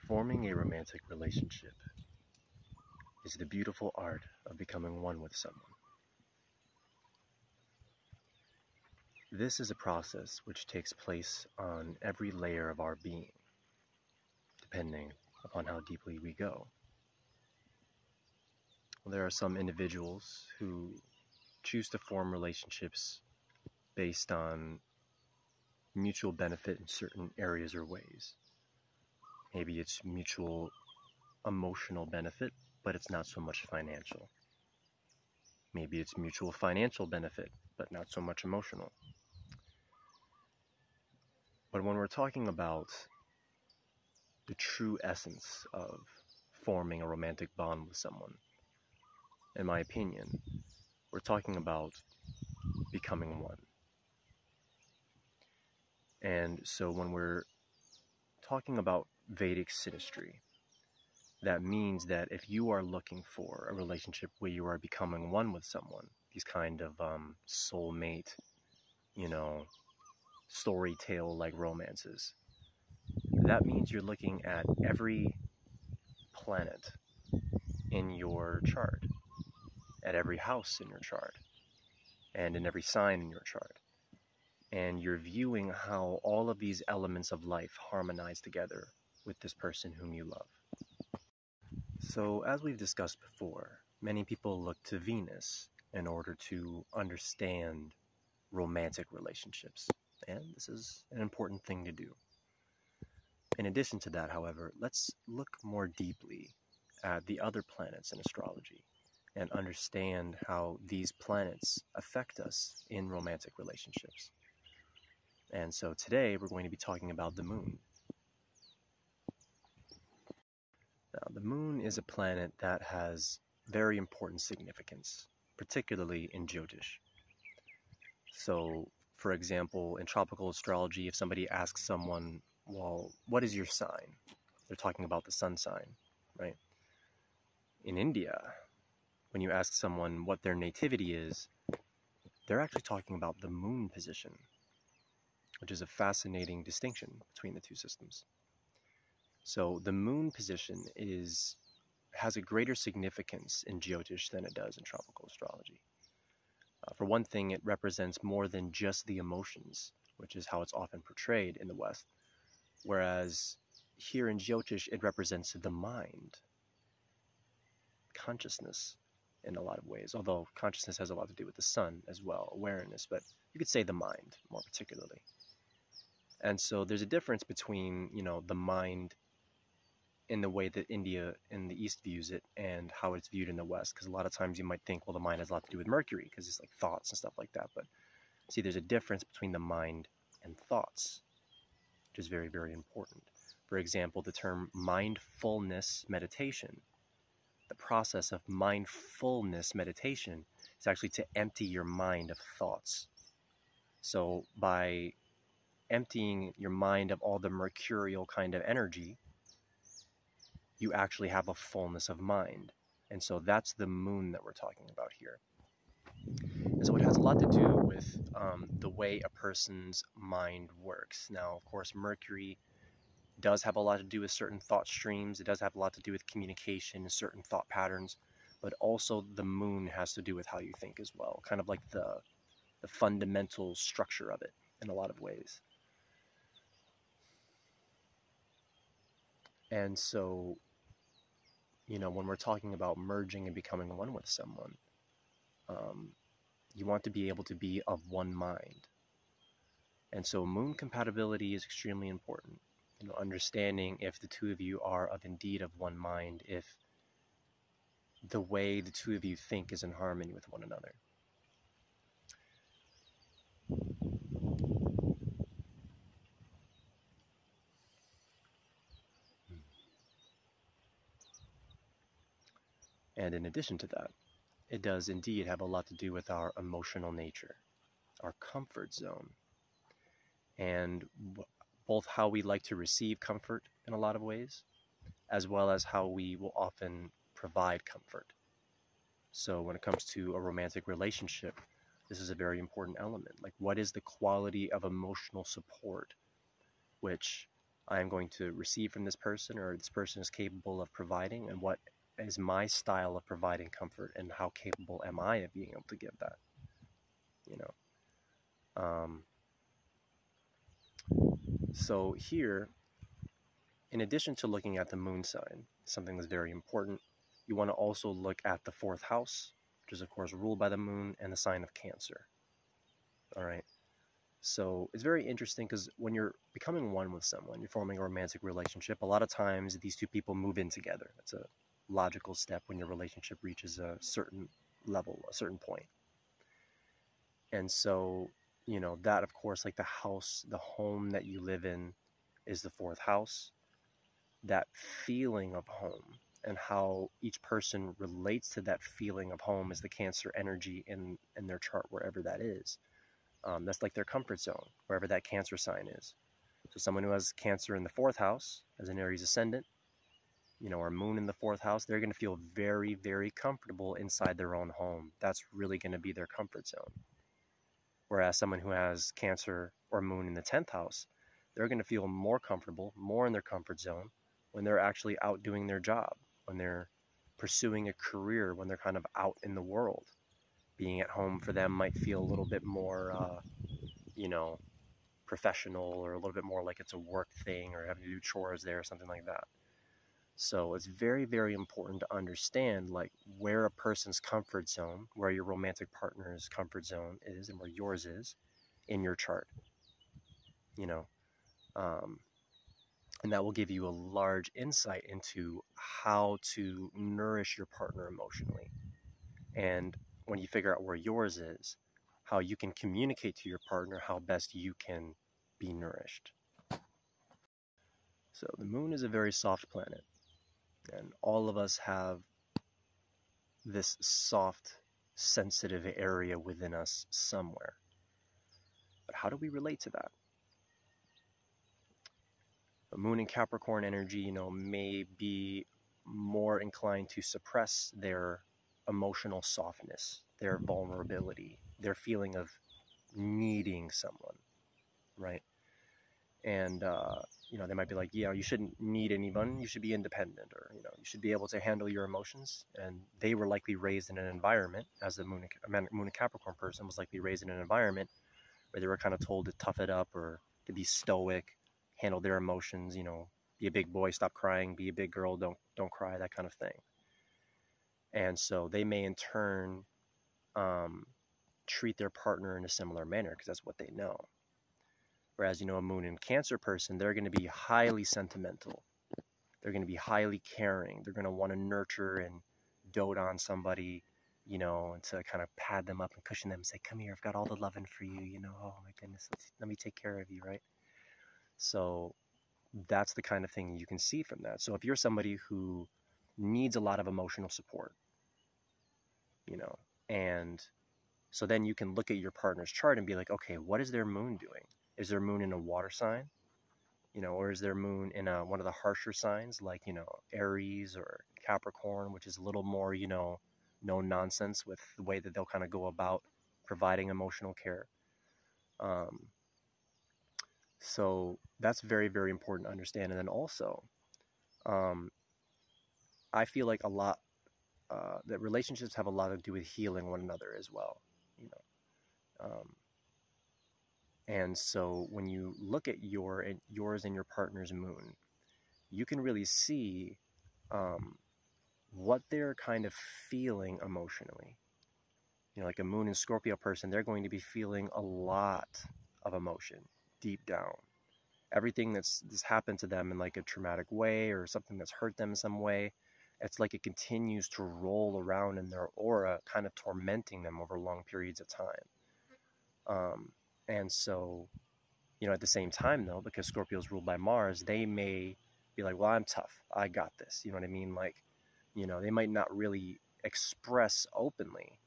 Forming a romantic relationship is the beautiful art of becoming one with someone. This is a process which takes place on every layer of our being, depending upon how deeply we go. There are some individuals who choose to form relationships based on mutual benefit in certain areas or ways. Maybe it's mutual emotional benefit, but it's not so much financial. Maybe it's mutual financial benefit, but not so much emotional. But when we're talking about the true essence of forming a romantic bond with someone, in my opinion, we're talking about becoming one. And so when we're talking about Vedic synastry, that means that if you are looking for a relationship where you are becoming one with someone, these kind of soulmate, story tale like romances, that means you're looking at every planet in your chart, at every house in your chart, and in every sign in your chart. And you're viewing how all of these elements of life harmonize together with this person whom you love. So, as we've discussed before, many people look to Venus in order to understand romantic relationships, and this is an important thing to do. In addition to that, however, let's look more deeply at the other planets in astrology and understand how these planets affect us in romantic relationships. And so today we're going to be talking about the moon. Now, the moon is a planet that has very important significance, particularly in Jyotish. So, for example, in tropical astrology, if somebody asks someone, well, what is your sign? They're talking about the sun sign, right? In India, when you ask someone what their nativity is, they're actually talking about the moon position, which is a fascinating distinction between the two systems. So the moon position has a greater significance in Jyotish than it does in tropical astrology. For one thing, it represents more than just the emotions, which is how it's often portrayed in the West. Whereas here in Jyotish, it represents the mind, consciousness in a lot of ways, although consciousness has a lot to do with the sun as well, awareness, but you could say the mind more particularly. And so there's a difference between, the mind in the way that India in the East views it and how it's viewed in the West. Because a lot of times you might think, well, the mind has a lot to do with Mercury because it's like thoughts and stuff like that. But see, there's a difference between the mind and thoughts, which is very, very important. For example, the term mindfulness meditation, the process of mindfulness meditation is actually to empty your mind of thoughts. So by emptying your mind of all the mercurial kind of energy, you actually have a fullness of mind. And so that's the moon that we're talking about here. And so it has a lot to do with the way a person's mind works. Now, of course, Mercury does have a lot to do with certain thought streams. It does have a lot to do with communication and certain thought patterns. But also the moon has to do with how you think as well. Kind of like the fundamental structure of it in a lot of ways. And so, when we're talking about merging and becoming one with someone, you want to be able to be of one mind. And so moon compatibility is extremely important. Understanding if the two of you are indeed of one mind, if the way the two of you think is in harmony with one another. And in addition to that, it does indeed have a lot to do with our emotional nature, our comfort zone, and both how we like to receive comfort in a lot of ways, as well as how we will often provide comfort. So when it comes to a romantic relationship, this is a very important element. Like, what is the quality of emotional support which I am going to receive from this person, or this person is capable of providing, and what is my style of providing comfort, and how capable am I of being able to give that, you know. So here, in addition to looking at the moon sign, something that's very important, you want to also look at the fourth house, which is of course ruled by the moon, and the sign of Cancer. All right. So it's very interesting because when you're becoming one with someone, you're forming a romantic relationship, a lot of times these two people move in together. It's a logical step when your relationship reaches a certain level, a certain point. And so, you know, that of course, like the house, the home that you live in is the fourth house. That feeling of home and how each person relates to that feeling of home is the Cancer energy in their chart, wherever that is. That's like their comfort zone, wherever that Cancer sign is. So someone who has Cancer in the fourth house, as an Aries ascendant, you know, or moon in the fourth house, they're going to feel very, very comfortable inside their own home. That's really going to be their comfort zone. Whereas someone who has Cancer or moon in the 10th house, they're going to feel more comfortable, more in their comfort zone when they're actually out doing their job, when they're pursuing a career, when they're kind of out in the world. Being at home for them might feel a little bit more, you know, professional, or a little bit more like it's a work thing, or having to do chores there or something like that. So it's very, very important to understand like where a person's comfort zone, where your romantic partner's comfort zone is, and where yours is in your chart, you know. And that will give you a large insight into how to nourish your partner emotionally. And when you figure out where yours is, how you can communicate to your partner how best you can be nourished. So the moon is a very soft planet, and all of us have this soft, sensitive area within us somewhere. But how do we relate to that? The moon in Capricorn energy, you know, may be more inclined to suppress their emotional softness, their vulnerability, their feeling of needing someone, right? And, you know, they might be like, yeah, you shouldn't need anyone, you should be independent, or, you know, you should be able to handle your emotions. And they were likely raised in an environment, as the moon and Capricorn person was likely raised in an environment where they were kind of told to tough it up, or to be stoic, handle their emotions, you know, be a big boy, stop crying, be a big girl, don't cry, that kind of thing. And so they may in turn treat their partner in a similar manner because that's what they know. Whereas, you know, a moon in Cancer person, they're going to be highly sentimental. They're going to be highly caring. They're going to want to nurture and dote on somebody, you know, and to kind of pad them up and cushion them and say, come here, I've got all the loving for you, you know, oh my goodness, let me take care of you, right? So that's the kind of thing you can see from that. So if you're somebody who needs a lot of emotional support, you know, and so then you can look at your partner's chart and be like, okay, what is their moon doing? Is their moon in a water sign? You know, or is their moon in one of the harsher signs like, you know, Aries or Capricorn, which is a little more, you know, no nonsense with the way that they'll kind of go about providing emotional care. So that's very, very important to understand. And then also, I feel like a lot that relationships have a lot to do with healing one another as well, you know. And so when you look at yours and your partner's moon, you can really see what they're kind of feeling emotionally. You know, like a moon and Scorpio person, they're going to be feeling a lot of emotion deep down. Everything that's happened to them in like a traumatic way, or something that's hurt them in some way, it's like it continues to roll around in their aura, kind of tormenting them over long periods of time. And so, you know, at the same time though, because Scorpio is ruled by Mars, they may be like, well, I'm tough, I got this, you know what I mean? Like, you know, they might not really express openly,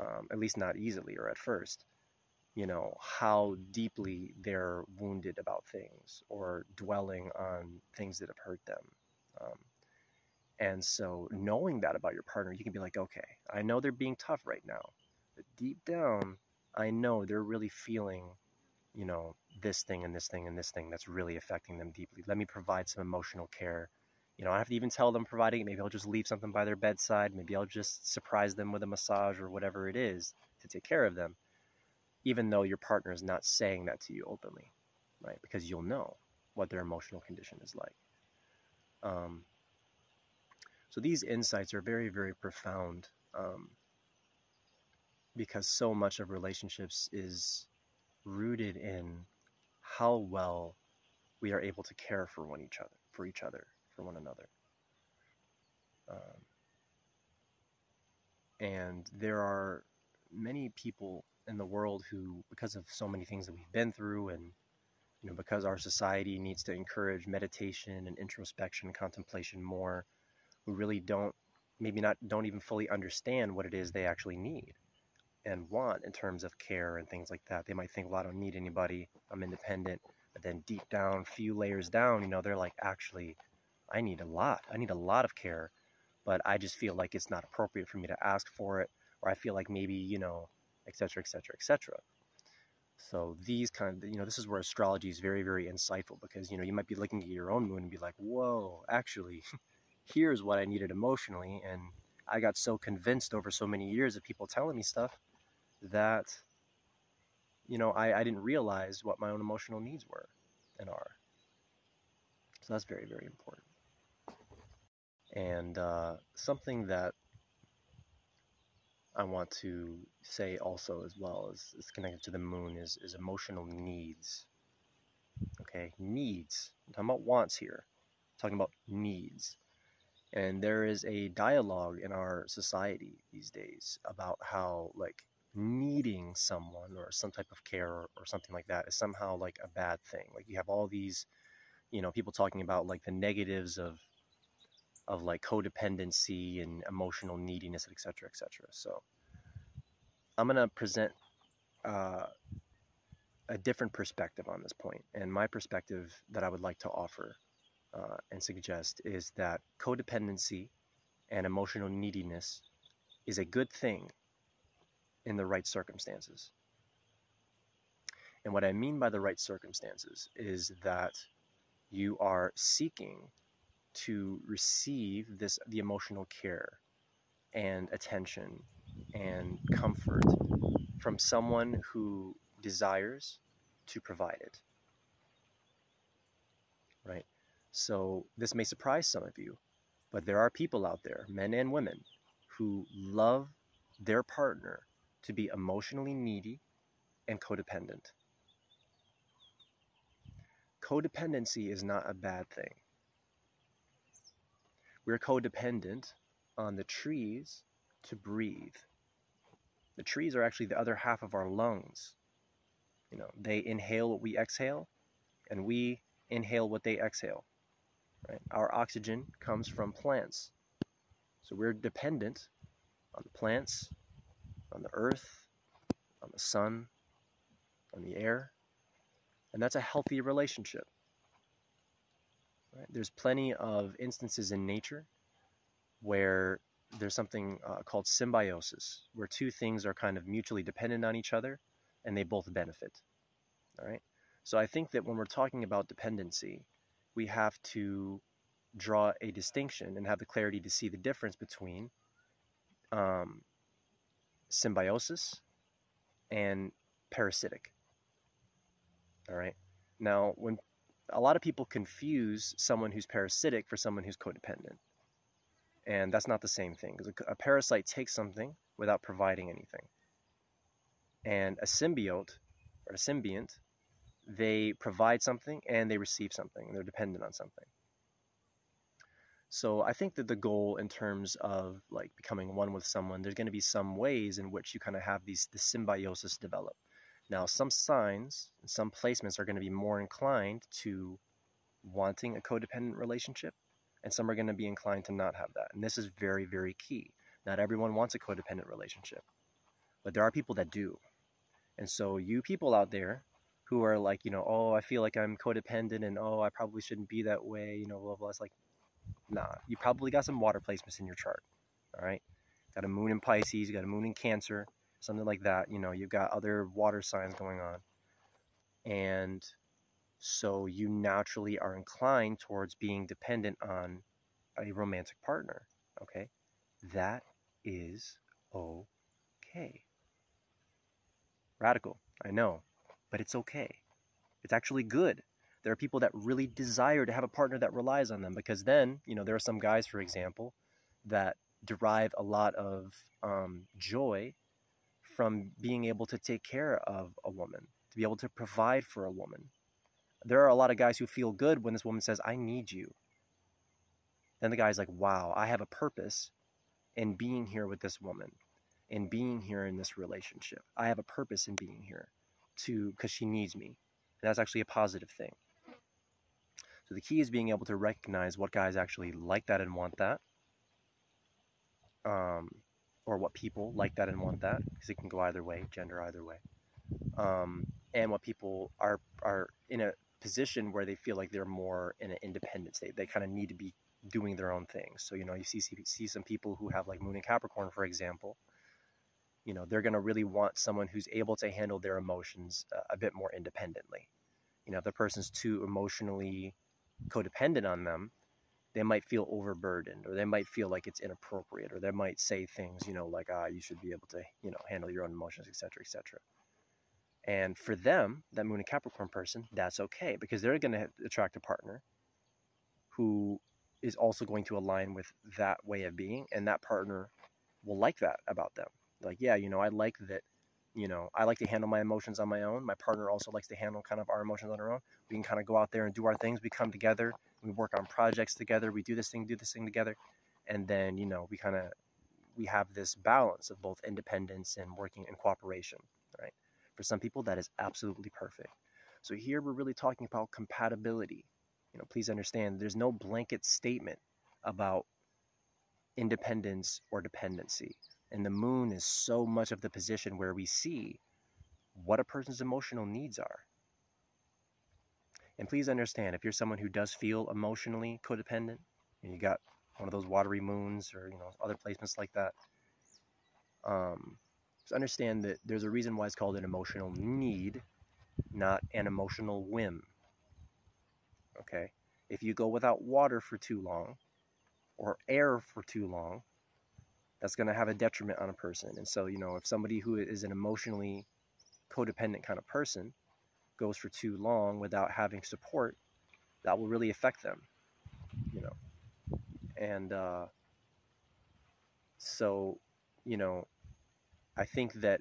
at least not easily or at first, you know, how deeply they're wounded about things, or dwelling on things that have hurt them. And so knowing that about your partner, you can be like, okay, I know they're being tough right now, but deep down, I know they're really feeling, you know, this thing and this thing and this thing that's really affecting them deeply. Let me provide some emotional care. You know, I don't have to even tell them providing it. Maybe I'll just leave something by their bedside. Maybe I'll just surprise them with a massage or whatever it is to take care of them, even though your partner is not saying that to you openly, right? Because you'll know what their emotional condition is like. So these insights are very, very profound, because so much of relationships is rooted in how well we are able to care for one another. And there are many people in the world who, because of so many things that we've been through, and because our society needs to encourage meditation and introspection and contemplation more, who really don't even fully understand what it is they actually need and want in terms of care and things like that. They might think, well, I don't need anybody, I'm independent. But then deep down, few layers down, they're like, actually, I need a lot of care, but I just feel like it's not appropriate for me to ask for it, or I feel like maybe, et cetera, et cetera, et cetera. So these this is where astrology is very, very insightful, because, you might be looking at your own moon and be like, whoa, actually, here's what I needed emotionally. And I got so convinced over so many years of people telling me stuff that, I didn't realize what my own emotional needs were and are. So that's very, very important. And something that I want to say also as well is connected to the moon is emotional needs. Okay, needs. I'm talking about wants here. I'm talking about needs. And there is a dialogue in our society these days about how, like, needing someone or some type of care or something like that is somehow like a bad thing. Like, you have all these, people talking about like the negatives of like codependency and emotional neediness, etc., etc. So I'm going to present a different perspective on this point. And my perspective that I would like to offer and suggest is that codependency and emotional neediness is a good thing in the right circumstances. And what I mean by the right circumstances is that you are seeking to receive the emotional care and attention and comfort from someone who desires to provide it, right? So this may surprise some of you, but there are people out there, men and women, who love their partner to be emotionally needy and codependent. Codependency is not a bad thing. We're codependent on the trees to breathe. The trees are actually the other half of our lungs. They inhale what we exhale, and we inhale what they exhale. Right? Our oxygen comes from plants. So we're dependent on the plants, on the earth, on the sun, on the air. And that's a healthy relationship. Right? There's plenty of instances in nature where there's something called symbiosis, where two things are kind of mutually dependent on each other and they both benefit. All right? So I think that when we're talking about dependency, we have to draw a distinction and have the clarity to see the difference between symbiosis and parasitic. All right. Now, when a lot of people confuse someone who's parasitic for someone who's codependent, and that's not the same thing, because a parasite takes something without providing anything, and a symbiote or a symbiont, they provide something and they receive something, and they're dependent on something. So I think that the goal in terms of like becoming one with someone, there's going to be some ways in which you kind of have the symbiosis develop. Now, some signs and some placements are going to be more inclined to wanting a codependent relationship, and some are going to be inclined to not have that. And this is very, very key. Not everyone wants a codependent relationship, but there are people that do. And so you people out there who are like, oh, I feel like I'm codependent, and oh, I probably shouldn't be that way, blah, blah. It's like, nah, you probably got some water placements in your chart, all right? Got a moon in Pisces, you got a moon in Cancer, something like that. You've got other water signs going on. And so you naturally are inclined towards being dependent on a romantic partner. Okay? That is okay. Radical, I know, but it's okay. It's actually good. There are people that really desire to have a partner that relies on them, because then, there are some guys, for example, that derive a lot of joy from being able to take care of a woman, to be able to provide for a woman. There are a lot of guys who feel good when this woman says, I need you. Then the guy's like, wow, I have a purpose in being here with this woman, in being here in this relationship. I have a purpose in being here because she needs me. And that's actually a positive thing. So the key is being able to recognize what guys actually like that and want that, or what people like that and want that, because it can go either way, gender either way, and what people are in a position where they feel like they're more in an independent state. They kind of need to be doing their own things. So, you see some people who have like Moon and Capricorn, for example, they're going to really want someone who's able to handle their emotions a bit more independently. If the person's too emotionally codependent on them, they might feel overburdened, or they might feel like it's inappropriate, or they might say things, like, you should be able to, handle your own emotions, etc., etc. And for them, that Moon and Capricorn person, that's okay, because they're going to attract a partner who is also going to align with that way of being, and that partner will like that about them. Like, yeah, I like that, I like to handle my emotions on my own. My partner also likes to handle kind of our emotions on our own. We can kind of go out there and do our things. We come together, we work on projects together, we do this thing together. And then, we have this balance of both independence and working in cooperation, right? For some people, that is absolutely perfect. So here we're really talking about compatibility. Please understand, there's no blanket statement about independence or dependency. And the moon is so much of the position where we see what a person's emotional needs are. And please understand, if you're someone who does feel emotionally codependent, and you got one of those watery moons or other placements like that, just understand that there's a reason why it's called an emotional need, not an emotional whim. Okay? If you go without water for too long, or air for too long, that's going to have a detriment on a person. And so, if somebody who is an emotionally codependent kind of person goes for too long without having support, that will really affect them, And so, I think that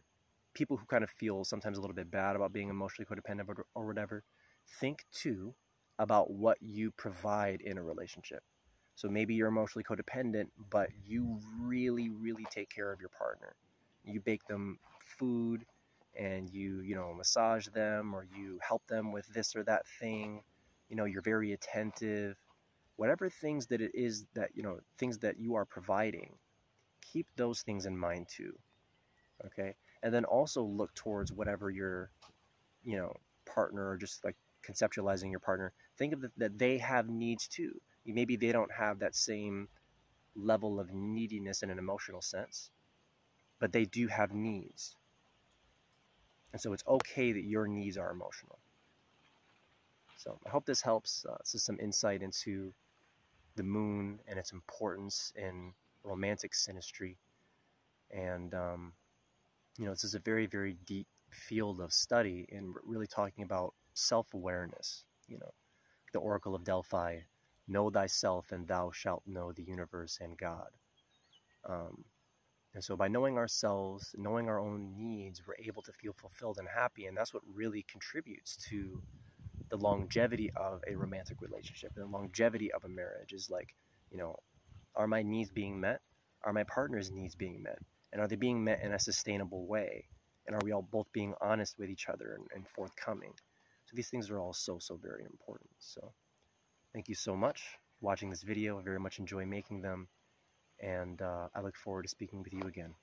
people who kind of feel sometimes a little bit bad about being emotionally codependent or whatever, think too about what you provide in a relationship. So maybe you're emotionally codependent, but you really, really take care of your partner. You bake them food, and you massage them, or you help them with this or that thing. You're very attentive. Whatever things that it is that, things that you are providing, keep those things in mind too. Okay? And then also look towards whatever your, partner, or just like conceptualizing your partner, think of that they have needs too. Maybe they don't have that same level of neediness in an emotional sense, but they do have needs. And so it's okay that your needs are emotional. So I hope this helps. This is some insight into the moon and its importance in romantic synastry. And, this is a very, very deep field of study, and really talking about self-awareness. The Oracle of Delphi, know thyself and thou shalt know the universe and God. And so by knowing ourselves, knowing our own needs, we're able to feel fulfilled and happy. And that's what really contributes to the longevity of a romantic relationship, and the longevity of a marriage. Is like, are my needs being met? Are my partner's needs being met? And are they being met in a sustainable way? And are we all both being honest with each other and forthcoming? So these things are all so, so very important. So thank you so much for watching this video. I very much enjoy making them. And I look forward to speaking with you again.